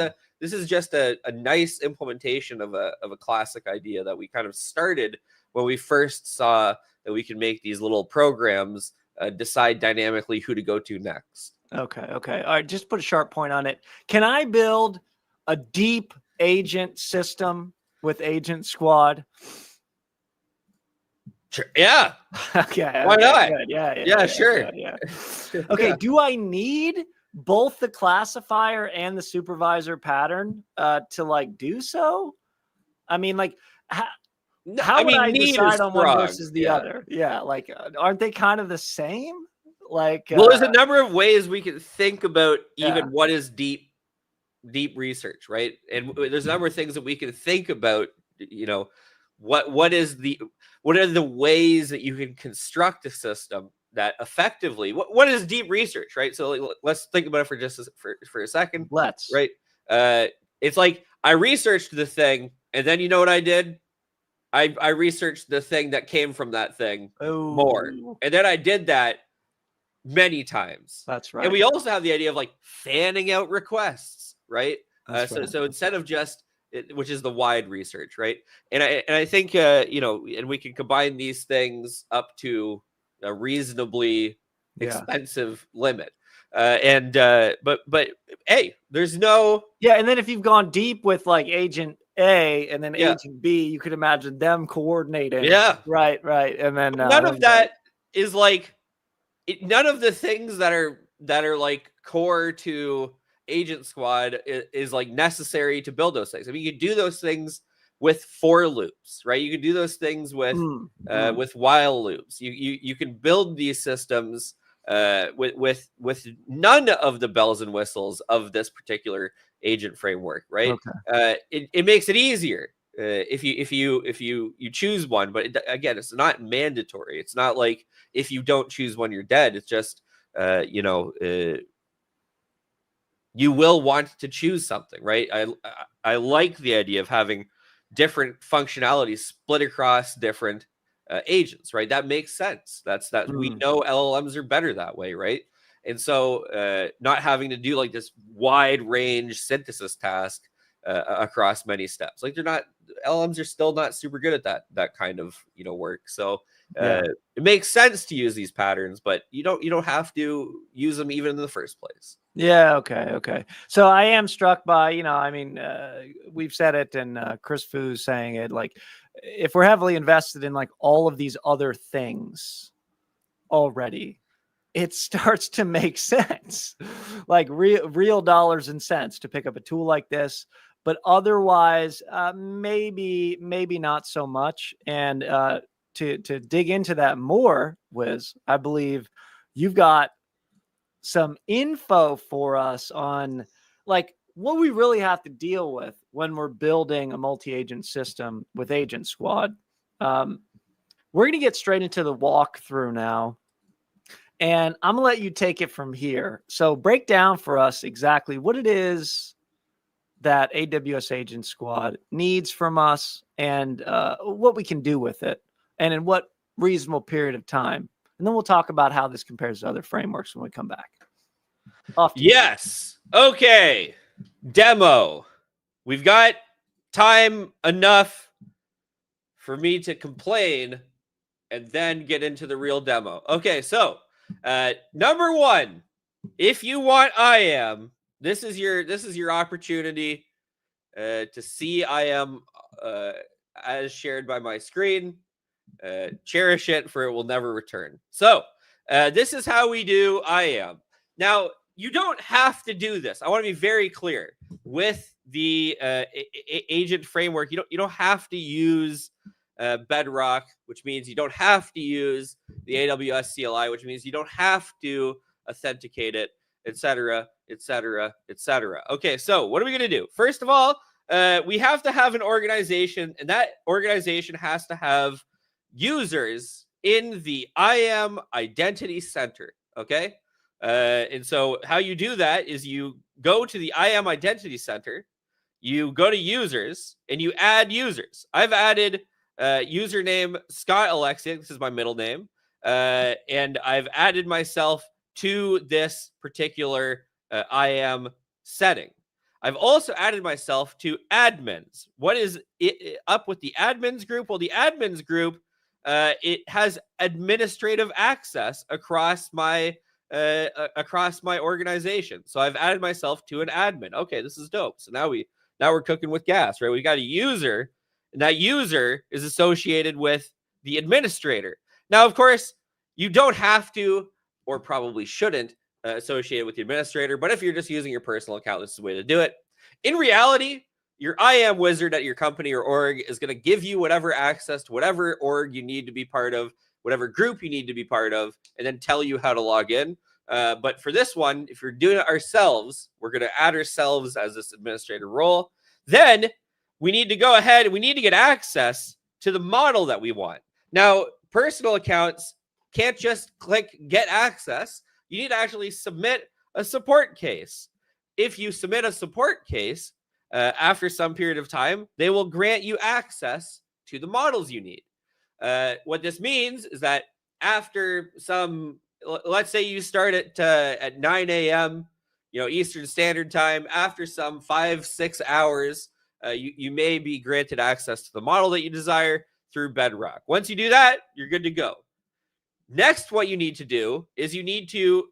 just a nice implementation of a classic idea that we kind of started when we first saw that we can make these little programs decide dynamically who to go to next. Okay. All right, just put a sharp point on it. Can I build a deep agent system with Agent Squad? Sure. Yeah. Okay. Why not? Good. Yeah. Sure. Yeah. Okay. Do I need both the classifier and the supervisor pattern to do so? I mean, how would I decide on one versus the other? Yeah. Aren't they kind of the same? Well, there's a number of ways we can think about even what is deep research, right? And there's a number of things that we can think about, what are the ways that you can construct a system that effectively, what is deep research, right? So let's think about it for just for a second. Let's. Right. It's like I researched the thing, and then you know what I did? I researched the thing that came from that thing more. And then I did that many times. That's right. And we also have the idea of fanning out requests, right? Right. So instead of just, which is the wide research, right? And I think, and we can combine these things up to a reasonably expensive limit. But hey, there's no. Yeah. And then if you've gone deep with Agent A and then Agent B, you could imagine them coordinating. Yeah. Right. And then none of that is none of the things that are core to Agent Squad is necessary to build those things. I mean, you could do those things with for loops, right? You could do those things with while loops. You can build these systems with none of the bells and whistles of this particular agent framework, right? Okay. It makes it easier if you choose one, but again, it's not mandatory. It's not like if you don't choose one, you're dead. It's just you will want to choose something, right? I like the idea of having different functionalities split across different agents, right? That makes sense. We know LLMs are better that way, right? And so not having to do this wide range synthesis task across many steps. LLMs are still not super good at that kind of work. So it makes sense to use these patterns, but you don't have to use them even in the first place. Yeah. Okay. So I am struck by, we've said it, and Chris Fu's saying it, if we're heavily invested in like all of these other things already, it starts to make sense, like real dollars and cents to pick up a tool like this. But otherwise, maybe not so much. And to dig into that more, Wiz, I believe you've got some info for us on like what we really have to deal with when we're building a multi-agent system with Agent Squad. We're going to get straight into the walkthrough now, and I'm going to let you take it from here. So break down for us exactly what it is that AWS Agent Squad needs from us, and what we can do with it, and in what reasonable period of time. And then we'll talk about how this compares to other frameworks when we come back. Yes. Okay. Demo. We've got time enough for me to complain and then get into the real demo. Okay, so number one, if you want IAM, this is your opportunity to see IAM as shared by my screen. Cherish it, for it will never return. So this is how we do IAM. Now, you don't have to do this. I want to be very clear with the agent framework. You don't have to use Bedrock, which means you don't have to use the AWS CLI, which means you don't have to authenticate it, etc., etc., etc. Okay, so what are we going to do? First of all, we have to have an organization, and that organization has to have users in the IAM Identity Center. Okay, and so how you do that is you go to the IAM Identity Center, you go to users, and you add users. I've added username Scott Alexia. This is my middle name, and I've added myself to this particular IAM setting. I've also added myself to admins. What is up with the admins group? Well, the admins group, it has administrative access across my organization. So I've added myself to an admin. Okay, this is dope. So now we're cooking with gas, right? We got a user, and that user is associated with the administrator. Now, of course, you don't have to, or probably shouldn't, associate with the administrator. But if you're just using your personal account, this is the way to do it. In reality, your IAM wizard at your company or org is going to give you whatever access to whatever org you need to be part of, whatever group you need to be part of, and then tell you how to log in. But for this one, if you're doing it ourselves, we're going to add ourselves as this administrator role. Then we need to go ahead and we need to get access to the model that we want. Now, personal accounts can't just click get access. You need to actually submit a support case. If you submit a support case, after some period of time, they will grant you access to the models you need. What this means is that after some, let's say you start at 9 a.m., Eastern Standard Time, after some 5-6 hours, you may be granted access to the model that you desire through Bedrock. Once you do that, you're good to go. Next, what you need to do is you need to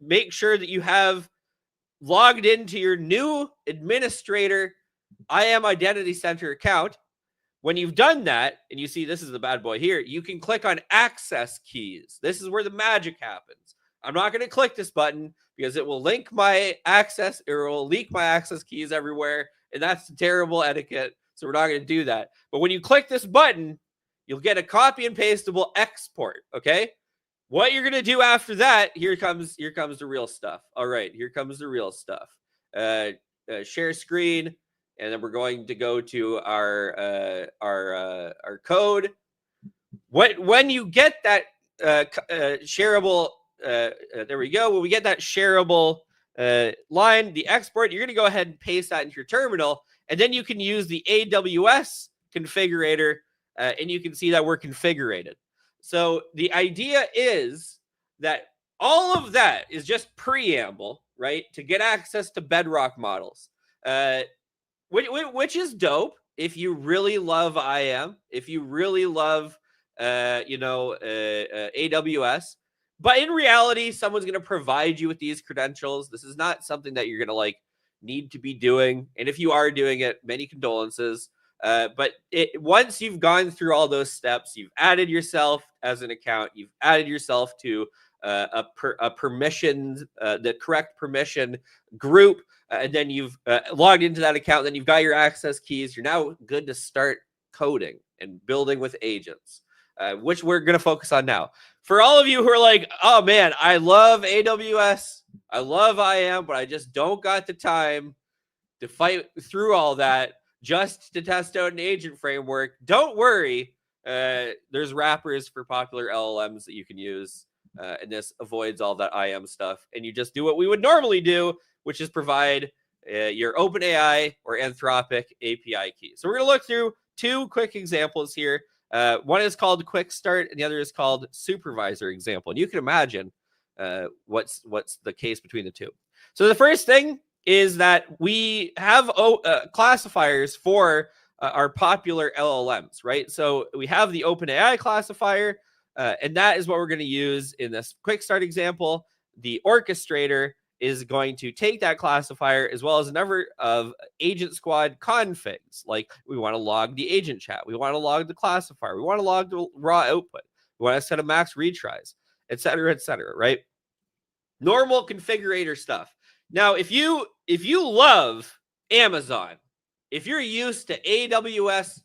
make sure that you have logged into your new administrator IAM Identity Center account. When you've done that, and you see this is the bad boy here, you can click on access keys. This is where the magic happens. I'm not going to click this button because it will link my access, or it will leak my access keys everywhere, and that's terrible etiquette, so we're not going to do that. But when you click this button, you'll get a copy and pastable export, okay? What you're going to do after that, here comes the real stuff. All right, here comes the real stuff. Share screen, and then we're going to go to our code. When you get that shareable, there we go. When we get that shareable line, the export, you're going to go ahead and paste that into your terminal, and then you can use the AWS configurator, and you can see that we're configured. So the idea is that all of that is just preamble, right, to get access to Bedrock models, which is dope if you really love IAM, if you really love, AWS. But in reality, someone's going to provide you with these credentials. This is not something that you're going to need to be doing. And if you are doing it, many condolences. But once you've gone through all those steps, you've added yourself as an account, you've added yourself to a permission, the correct permission group, and then you've logged into that account, then you've got your access keys. You're now good to start coding and building with agents, which we're going to focus on now. For all of you who are like, oh man, I love AWS, I love IAM, but I just don't got the time to fight through all that just to test out an agent framework. Don't worry. There's wrappers for popular LLMs that you can use. And this avoids all that IAM stuff. And you just do what we would normally do, which is provide your OpenAI or Anthropic API key. So we're going to look through two quick examples here. One is called Quickstart, and the other is called Supervisor example. And you can imagine what's the case between the two. So the first thing is that we have classifiers for our popular LLMs, right? So we have the OpenAI classifier, and that is what we're going to use in this Quickstart example. The orchestrator is going to take that classifier as well as a number of Agent Squad configs. Like we want to log the agent chat. We want to log the classifier. We want to log the raw output. We want to set a max retries, et cetera, right? Normal configurator stuff. Now, if you love Amazon, if you're used to AWS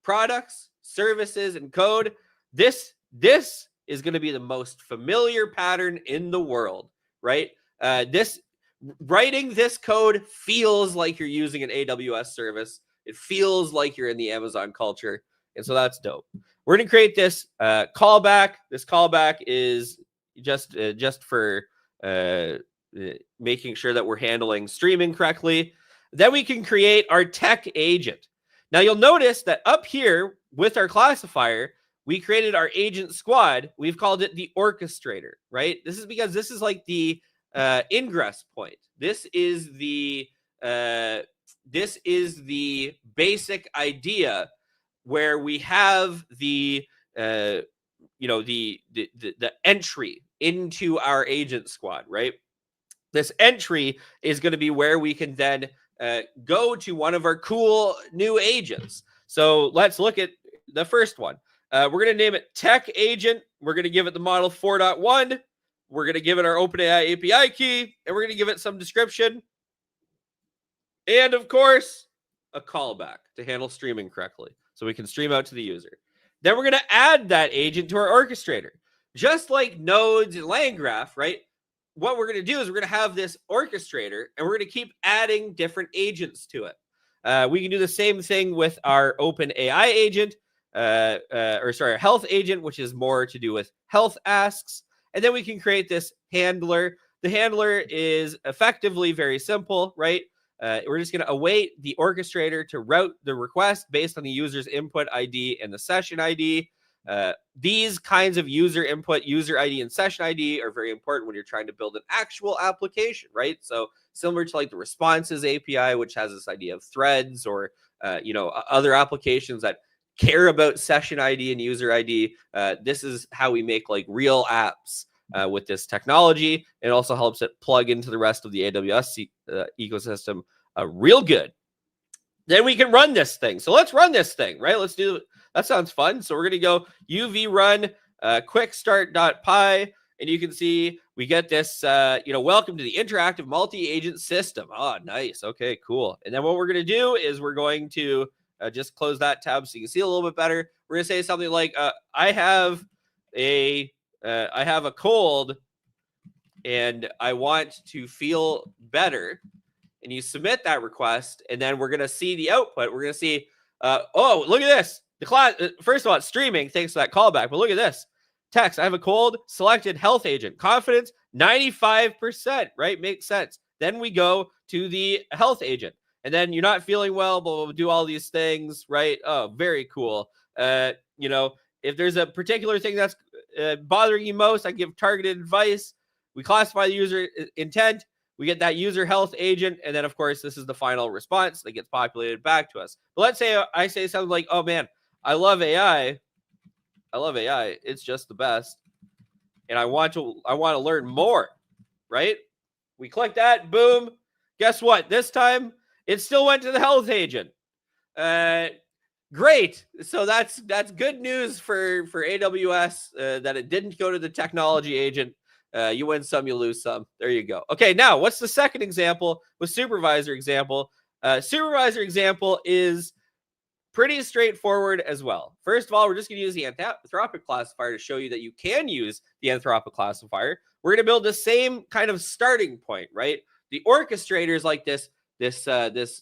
products, services, and code, this is going to be the most familiar pattern in the world, right? Writing this code feels like you're using an AWS service. It feels like you're in the Amazon culture, and so that's dope. We're going to create this callback. This callback is just for making sure that we're handling streaming correctly. Then we can create our tech agent. Now you'll notice that up here with our classifier, we created our agent squad. We've called it the orchestrator, right? This is because this is like the ingress point. This is the basic idea where we have the entry into our agent squad, right? This entry is going to be where we can then go to one of our cool new agents. So let's look at the first one. We're going to name it Tech Agent. We're going to give it the model 4.1. We're going to give it our OpenAI API key, and we're going to give it some description. And of course, a callback to handle streaming correctly so we can stream out to the user. Then we're going to add that agent to our orchestrator. Just like nodes and LangGraph, right? What we're going to do is we're going to have this orchestrator, and we're going to keep adding different agents to it. We can do the same thing with our OpenAI agent, our health agent, which is more to do with health asks. And then we can create this handler. The handler is effectively very simple, right? We're just going to await the orchestrator to route the request based on the user's input ID and the session ID. These kinds of user input, user ID, and session ID are very important when you're trying to build an actual application, right? So similar to like the responses API, which has this idea of threads, or other applications that care about session ID and user ID. This is how we make like real apps with this technology. It also helps it plug into the rest of the AWS ecosystem real good. Then we can run this thing. So let's run this thing, right? Let's do that. Sounds fun. So we're going to go uv run quickstart.py, and you can see we get this, welcome to the interactive multi-agent system. Oh, nice. Okay, cool. And then what we're going to do is we're going to just close that tab so you can see a little bit better. We're going to say something like, I have a cold and I want to feel better. And you submit that request, and then we're going to see the output. We're going to see, oh, look at this. The class, first of all, it's streaming thanks to that callback. But look at this. Text, I have a cold, selected health agent. Confidence, 95%, right? Makes sense. Then we go to the health agent. And then you're not feeling well, but we'll do all these things, right? Oh, very cool. If there's a particular thing that's bothering you most, I give targeted advice. We classify the user intent. We get that user health agent. And then, of course, this is the final response that gets populated back to us. But let's say I say something like, oh, man, I love AI. I love AI. It's just the best. And I want to learn more, right? We click that. Boom. Guess what? This time, it still went to the health agent. Great. So that's good news for AWS that it didn't go to the technology agent. You win some, you lose some. There you go. Okay, now what's the second example? With supervisor example. Supervisor example is pretty straightforward as well. First of all, we're just going to use the Anthropic classifier to show you that you can use the Anthropic classifier. We're going to build the same kind of starting point, right? The orchestrator is like this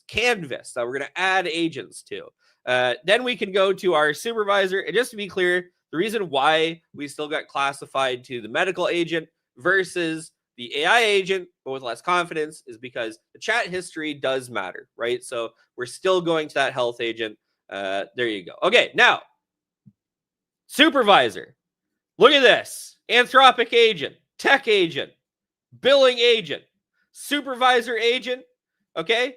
canvas that we're going to add agents to. Then we can go to our supervisor. And just to be clear, the reason why we still got classified to the medical agent versus the AI agent, but with less confidence, is because the chat history does matter, right? So we're still going to that health agent. There you go. Okay, now, supervisor. Look at this. Anthropic agent, tech agent, billing agent, supervisor agent. Okay,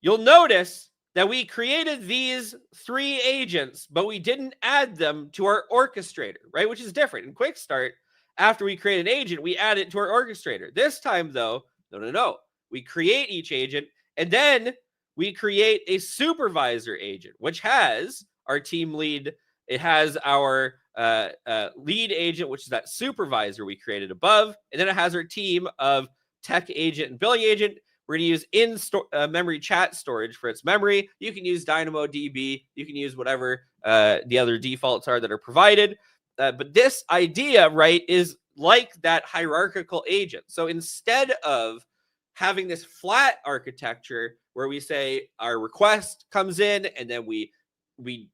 you'll notice that we created these 3 agents, but we didn't add them to our orchestrator, right? Which is different. In Quickstart, after we create an agent, we add it to our orchestrator. This time, though, no. We create each agent, and then we create a supervisor agent, which has our team lead. It has our lead agent, which is that supervisor we created above. And then it has our team of tech agent and billing agent. We're going to use memory chat storage for its memory. You can use DynamoDB. You can use whatever the other defaults are that are provided. But this idea, right, is like that hierarchical agent. So instead of having this flat architecture where we say our request comes in and then we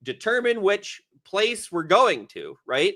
determine which place we're going to, right?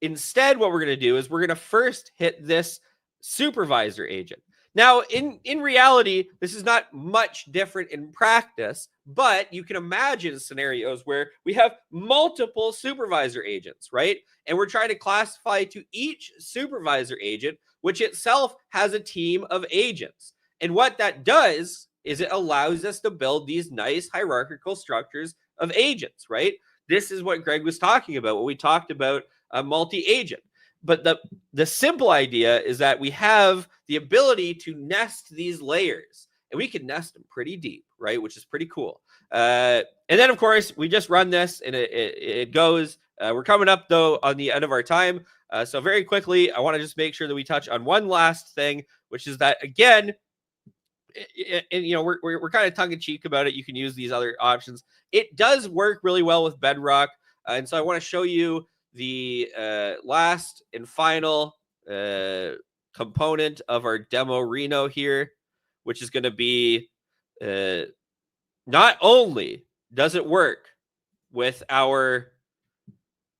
Instead, what we're going to do is we're going to first hit this supervisor agent. Now, in reality, this is not much different in practice, but you can imagine scenarios where we have multiple supervisor agents, right? And we're trying to classify to each supervisor agent, which itself has a team of agents. And what that does is it allows us to build these nice hierarchical structures of agents, right? This is what Greg was talking about when we talked about a multi-agent. But the simple idea is that we have the ability to nest these layers, and we can nest them pretty deep, right? Which is pretty cool. And then, of course, we just run this, and it goes. We're coming up, though, on the end of our time. So very quickly, I want to just make sure that we touch on one last thing, which is that, again, and we're kind of tongue-in-cheek about it. You can use these other options. It does work really well with Bedrock, and so I want to show you the last and final component of our demo Reno here, which is going to be not only does it work with our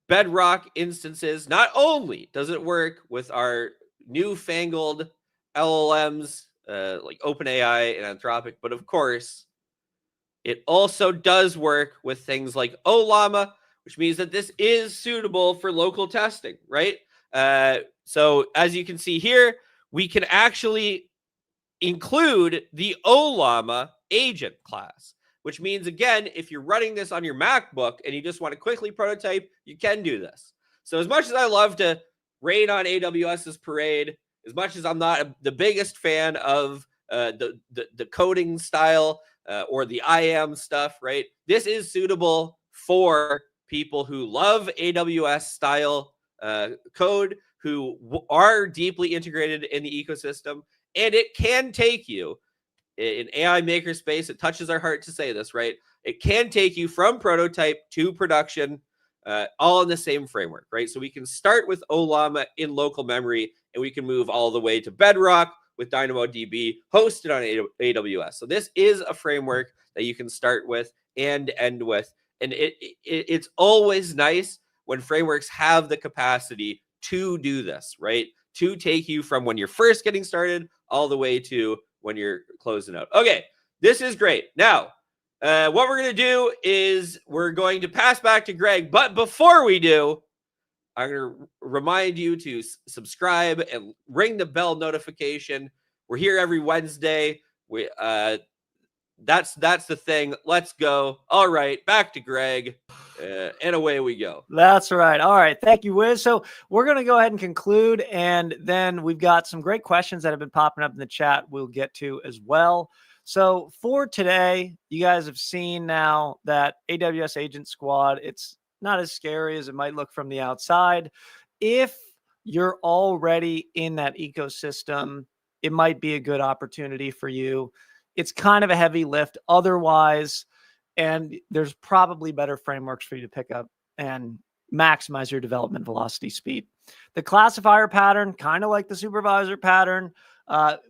Bedrock instances, not only does it work with our newfangled LLMs like OpenAI and Anthropic, but of course, it also does work with things like Llama, which means that this is suitable for local testing, right? So as you can see here, we can actually include the Llama agent class, which means, again, if you're running this on your MacBook and you just want to quickly prototype, you can do this. So as much as I love to rain on AWS's parade, as much as I'm not the biggest fan of the coding style or the IAM stuff, right? This is suitable for people who love AWS style code, who are deeply integrated in the ecosystem, and it can take you in AI makerspace. It touches our heart to say this, right? It can take you from prototype to production, all in the same framework, right? So we can start with Llama in local memory, and we can move all the way to Bedrock with DynamoDB hosted on AWS. So this is a framework that you can start with and end with. And it's always nice when frameworks have the capacity to do this, right? To take you from when you're first getting started all the way to when you're closing out. Okay, this is great. Now, what we're going to do is we're going to pass back to Greg. But before we do, I'm going to remind you to subscribe and ring the bell notification. We're here every Wednesday. That's the thing. Let's go. All right, back to Greg, and away we go. That's right. All right. Thank you, Wiz. So we're going to go ahead and conclude, and then we've got some great questions that have been popping up in the chat we'll get to as well. So for today, you guys have seen now that AWS Agent Squad, it's not as scary as it might look from the outside. If you're already in that ecosystem, it might be a good opportunity for you. It's kind of a heavy lift otherwise, and there's probably better frameworks for you to pick up and maximize your development velocity speed. The classifier pattern, kind of like the supervisor pattern,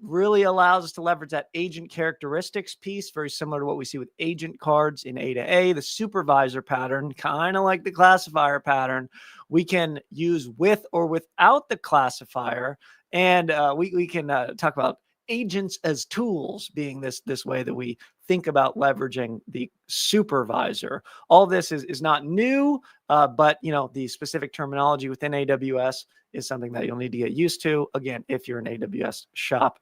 really allows us to leverage that agent characteristics piece, very similar to what we see with agent cards in A to A. The supervisor pattern, kind of like the classifier pattern, we can use with or without the classifier. And we can talk about agents as tools being this way that we think about leveraging the supervisor. All this is not new, but the specific terminology within AWS is something that you'll need to get used to, again, if you're an AWS shop.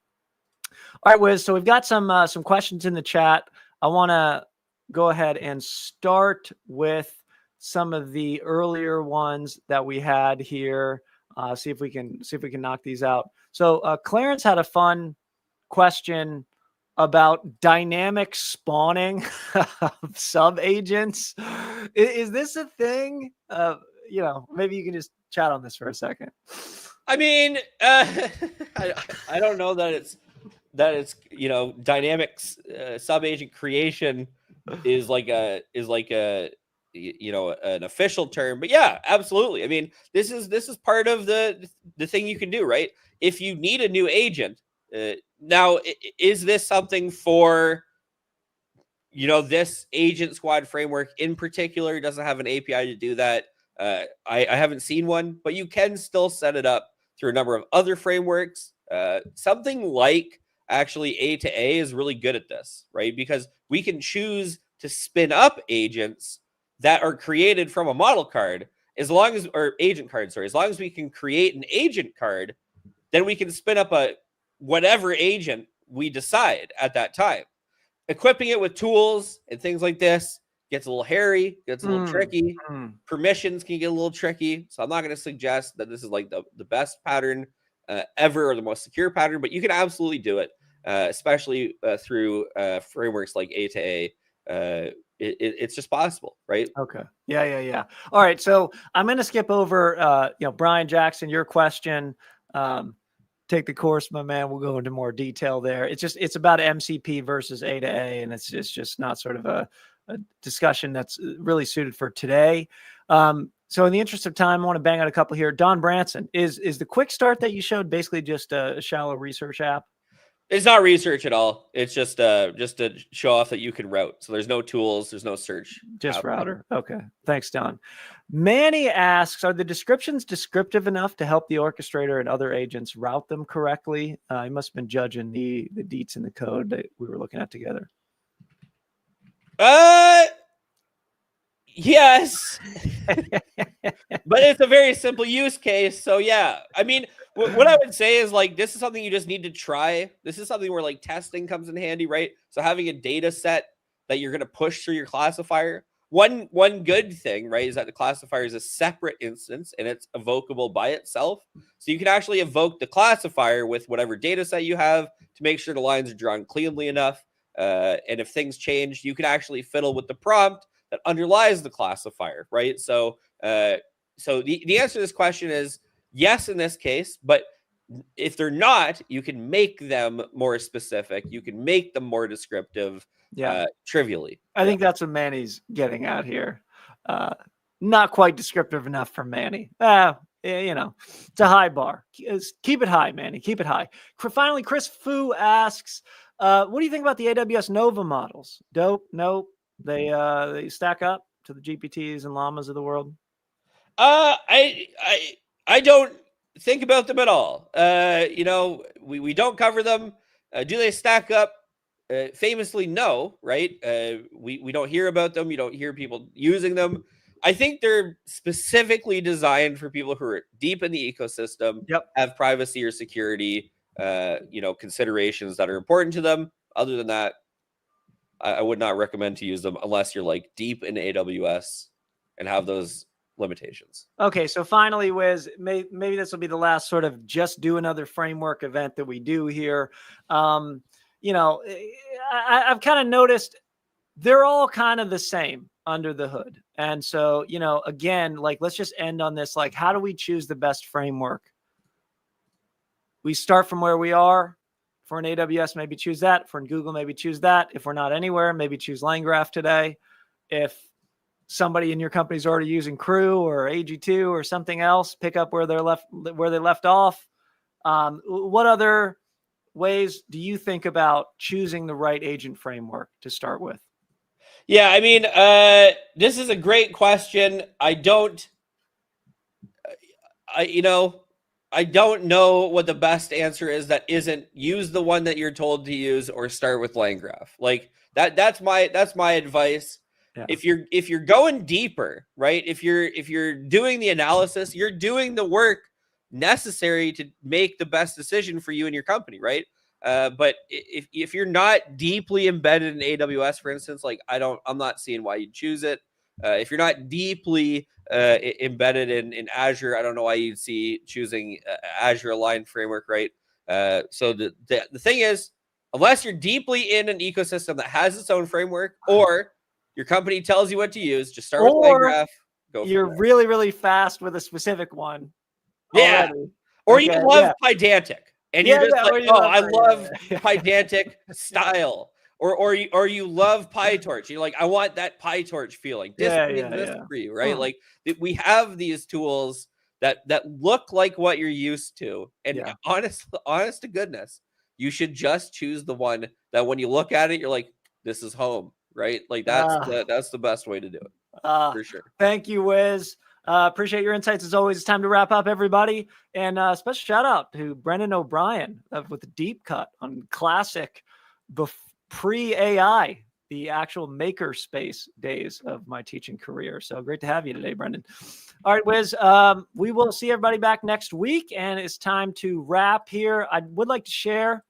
All right, Wiz, so we've got some questions in the chat. I want to go ahead and start with some of the earlier ones that we had here. See if we can knock these out. So Clarence had a fun question about dynamic spawning of sub agents. Is this a thing? Maybe you can just chat on this for a second. I mean, I don't know that it's dynamic sub agent creation is like an official term, but yeah, absolutely. I mean, this is part of the thing you can do, right? If you need a new agent, now is this something for this agent squad framework in particular? Doesn't have an API to do that. I haven't seen one, but you can still set it up through a number of other frameworks. Something like actually A to A is really good at this, right? Because we can choose to spin up agents that are created from a model card, as long as we can create an agent card, then we can spin up a whatever agent we decide at that time. Equipping it with tools and things like this gets a little hairy, gets a little tricky. Permissions can get a little tricky. So I'm not going to suggest that this is like the best pattern ever or the most secure pattern, but you can absolutely do it, especially through frameworks like A to A. It's just possible, right? Okay. Yeah. All right. So I'm going to skip over, Brian Jackson, your question. Take the course, my man. We'll go into more detail there. It's about MCP versus A to A, and it's just not sort of a discussion that's really suited for today. So in the interest of time, I want to bang out a couple here. Don Branson, is the Quickstart that you showed basically just a shallow research app? It's not research at all. It's just to show off that you can route. So there's no tools, there's no search. Just router. Okay. Thanks, Don. Manny asks, are the descriptions descriptive enough to help the orchestrator and other agents route them correctly? He must have been judging the deets in the code that we were looking at together. Yes. But it's a very simple use case. So yeah, I mean, what I would say is like, this is something you just need to try. This is something where like testing comes in handy, right? So having a data set that you're going to push through your classifier. One good thing, right, is that the classifier is a separate instance and it's evocable by itself. So you can actually evoke the classifier with whatever data set you have to make sure the lines are drawn cleanly enough. And if things change, you can actually fiddle with the prompt that underlies the classifier, right? So the answer to this question is yes in this case, but if they're not, you can make them more specific. You can make them more descriptive, trivially. I think that's what Manny's getting at here. Not quite descriptive enough for Manny. It's a high bar. Keep it high, Manny. Keep it high. Finally, Chris Fu asks, what do you think about the AWS Nova models? Dope? Nope. They stack up to the GPTs and llamas of the world? I don't think about them at all. We don't cover them. Do they stack up? Famously, no, right? We don't hear about them. You don't hear people using them. I think they're specifically designed for people who are deep in the ecosystem, have privacy or security, considerations that are important to them. Other than that, I would not recommend to use them unless you're like deep in AWS and have those limitations. Okay, so finally, Wiz, maybe this will be the last sort of just do another framework event that we do here. I've kind of noticed they're all kind of the same under the hood. And so, again, like, let's just end on this. Like, how do we choose the best framework? We start from where we are. For an AWS, maybe choose that. For an Google, maybe choose that. If we're not anywhere, maybe choose LangGraph today. If somebody in your company is already using Crew or AG2 or something else, pick up where they left off. What other ways do you think about choosing the right agent framework to start with? Yeah, I mean, this is a great question. I don't know what the best answer is that isn't use the one that you're told to use or start with LangGraph. Like that's my advice. Yeah. If you're going deeper, right? If you're doing the analysis, you're doing the work necessary to make the best decision for you and your company, right? But if you're not deeply embedded in AWS, for instance, like I'm not seeing why you'd choose it. If you're not deeply embedded in Azure, I don't know why you'd see choosing Azure aligned framework, right? So the thing is, unless you're deeply in an ecosystem that has its own framework, or your company tells you what to use, just start with LangGraph. You're really, really fast with a specific one. Yeah. Already. Or you love Pydantic. And you're just like, I love Pydantic style. Or you love PyTorch. You're like, I want that PyTorch feeling. This for you, right? Like we have these tools that look like what you're used to. And honest to goodness, you should just choose the one that when you look at it, you're like, this is home, right? Like that's the best way to do it. For sure. Thank you, Wiz. Appreciate your insights as always. It's time to wrap up, everybody. And special shout out to Brendan O'Brien with the deep cut on classic pre-AI, the actual maker space days of my teaching career. So great to have you today, Brendan. All right, Wiz, we will see everybody back next week, and it's time to wrap here. I would like to share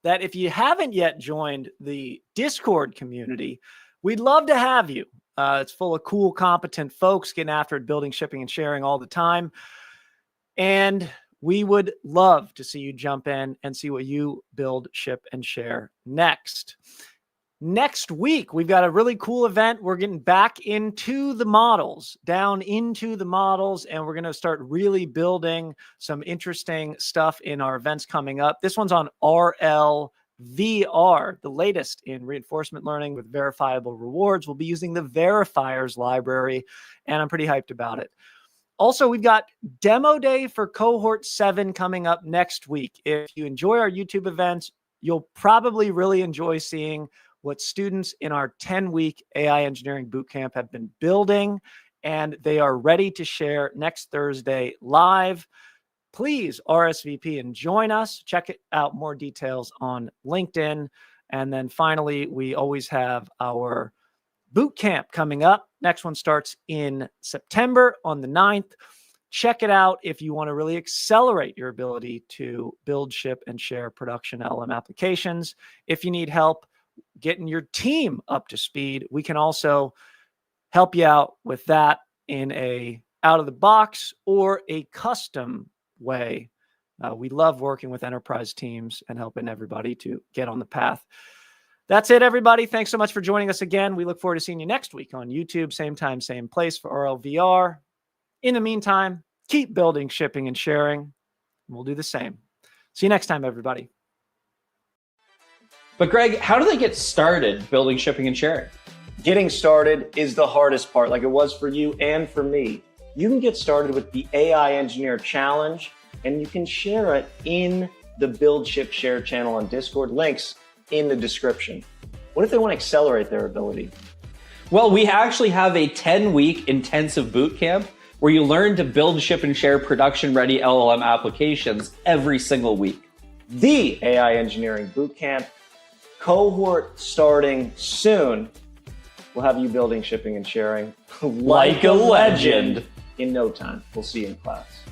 that if you haven't yet joined the Discord community, we'd love to have you. It's full of cool, competent folks getting after it, building, shipping, and sharing all the time. And we would love to see you jump in and see what you build, ship, and share next. Next week, we've got a really cool event. We're getting back into the models, down into the models, and we're going to start really building some interesting stuff in our events coming up. This one's on RL VR, the latest in reinforcement learning with verifiable rewards. We'll be using the verifiers library, and I'm pretty hyped about it. Also, we've got demo day for cohort 7 coming up next week. If you enjoy our YouTube events, you'll probably really enjoy seeing what students in our 10-week AI engineering bootcamp have been building, and they are ready to share next Thursday live. Please RSVP and join us. Check out more details on LinkedIn. And then finally, we always have our boot camp coming up. Next one starts in September on the 9th. Check it out if you want to really accelerate your ability to build, ship, and share production LLM applications. If you need help getting your team up to speed, we can also help you out with that in a out of the box or a custom way. We love working with enterprise teams and helping everybody to get on the path. That's it, everybody. Thanks so much for joining us again. We look forward to seeing you next week on YouTube. Same time, same place for RLVR. In the meantime, keep building, shipping, and sharing. And we'll do the same. See you next time, everybody. But Greg, how do they get started building, shipping, and sharing? Getting started is the hardest part, like it was for you and for me. You can get started with the AI Engineer Challenge, and you can share it in the Build, Ship, Share channel on Discord. Links in the description. What if they want to accelerate their ability? Well, we actually have a 10-week intensive bootcamp where you learn to build, ship, and share production-ready LLM applications every single week. The AI Engineering Bootcamp, cohort starting soon. We'll have you building, shipping, and sharing like a legend in no time. We'll see you in class.